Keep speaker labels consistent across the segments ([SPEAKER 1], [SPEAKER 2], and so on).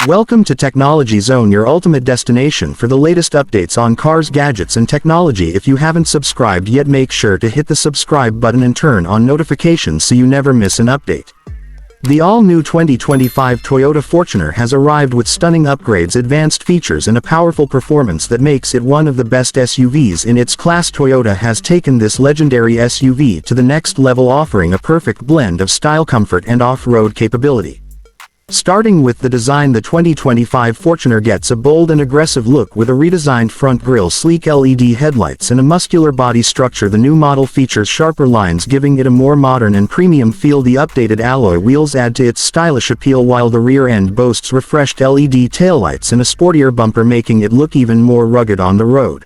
[SPEAKER 1] Welcome to Technology Zone, your ultimate destination for the latest updates on cars, gadgets and technology. If you haven't subscribed yet, make sure to hit the subscribe button and turn on notifications so you never miss an update. The all-new 2025 Toyota Fortuner has arrived with stunning upgrades, advanced features and a powerful performance that makes it one of the best SUVs in its class. Toyota has taken this legendary SUV to the next level, offering a perfect blend of style, comfort and off-road capability. Starting with the design, the 2025 Fortuner gets a bold and aggressive look with a redesigned front grille, sleek LED headlights and a muscular body structure. The new model features sharper lines, giving it a more modern and premium feel. The updated alloy wheels add to its stylish appeal, while the rear end boasts refreshed LED taillights and a sportier bumper, making it look even more rugged on the road.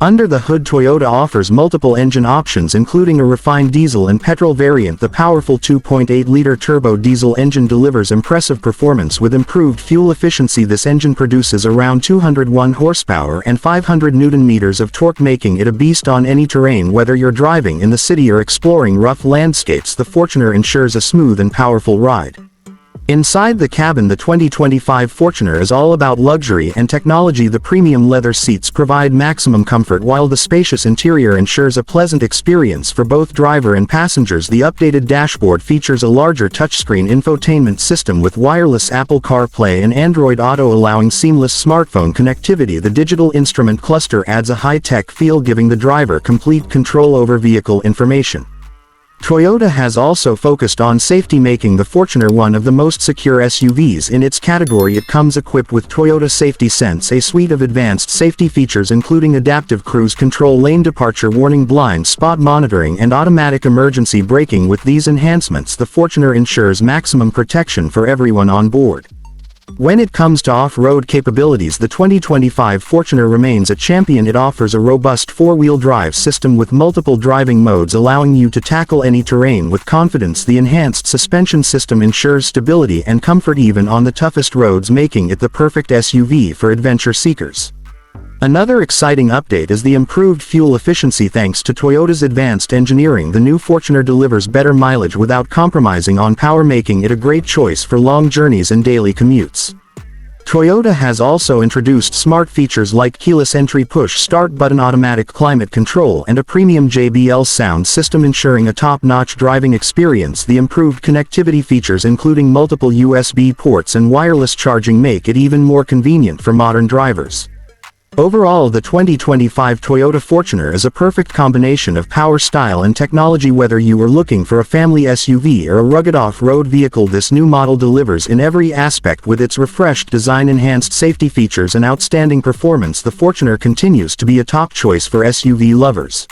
[SPEAKER 1] Under the hood, Toyota offers multiple engine options, including a refined diesel and petrol variant. The powerful 2.8-liter turbo diesel engine delivers impressive performance with improved fuel efficiency. This engine produces around 201 horsepower and 500 Nm of torque, making it a beast on any terrain. Whether you're driving in the city or exploring rough landscapes, the Fortuner ensures a smooth and powerful ride. Inside the cabin, the 2025 Fortuner is all about luxury and technology. The premium leather seats provide maximum comfort, while the spacious interior ensures a pleasant experience for both driver and passengers. The updated dashboard features a larger touchscreen infotainment system with wireless Apple CarPlay and Android Auto, allowing seamless smartphone connectivity. The digital instrument cluster adds a high-tech feel, giving the driver complete control over vehicle information. Toyota has also focused on safety, making the Fortuner one of the most secure SUVs in its category. It comes equipped with Toyota Safety Sense, a suite of advanced safety features including adaptive cruise control, lane departure warning, blind spot monitoring and automatic emergency braking. With these enhancements, the Fortuner ensures maximum protection for everyone on board. When it comes to off-road capabilities, the 2025 Fortuner remains a champion. It offers a robust four-wheel drive system with multiple driving modes, allowing you to tackle any terrain with confidence. The enhanced suspension system ensures stability and comfort even on the toughest roads, making it the perfect SUV for adventure seekers. Another exciting update is the improved fuel efficiency. Thanks to Toyota's advanced engineering, the new Fortuner delivers better mileage without compromising on power, making it a great choice for long journeys and daily commutes. Toyota has also introduced smart features like keyless entry, push start button, automatic climate control and a premium JBL sound system, ensuring a top-notch driving experience. The improved connectivity features, including multiple USB ports and wireless charging, make it even more convenient for modern drivers. Overall, the 2025 Toyota Fortuner is a perfect combination of power, style and technology. Whether you are looking for a family SUV or a rugged off-road vehicle, this new model delivers in every aspect. With its refreshed design, enhanced safety features and outstanding performance, the Fortuner continues to be a top choice for SUV lovers.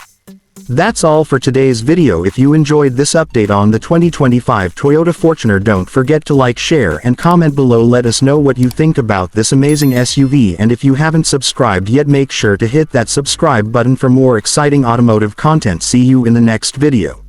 [SPEAKER 1] That's all for today's video. If you enjoyed this update on the 2025 Toyota Fortuner, don't forget to like, share and comment below. Let us know what you think about this amazing SUV, and if you haven't subscribed yet, make sure to hit that subscribe button for more exciting automotive content. See you in the next video.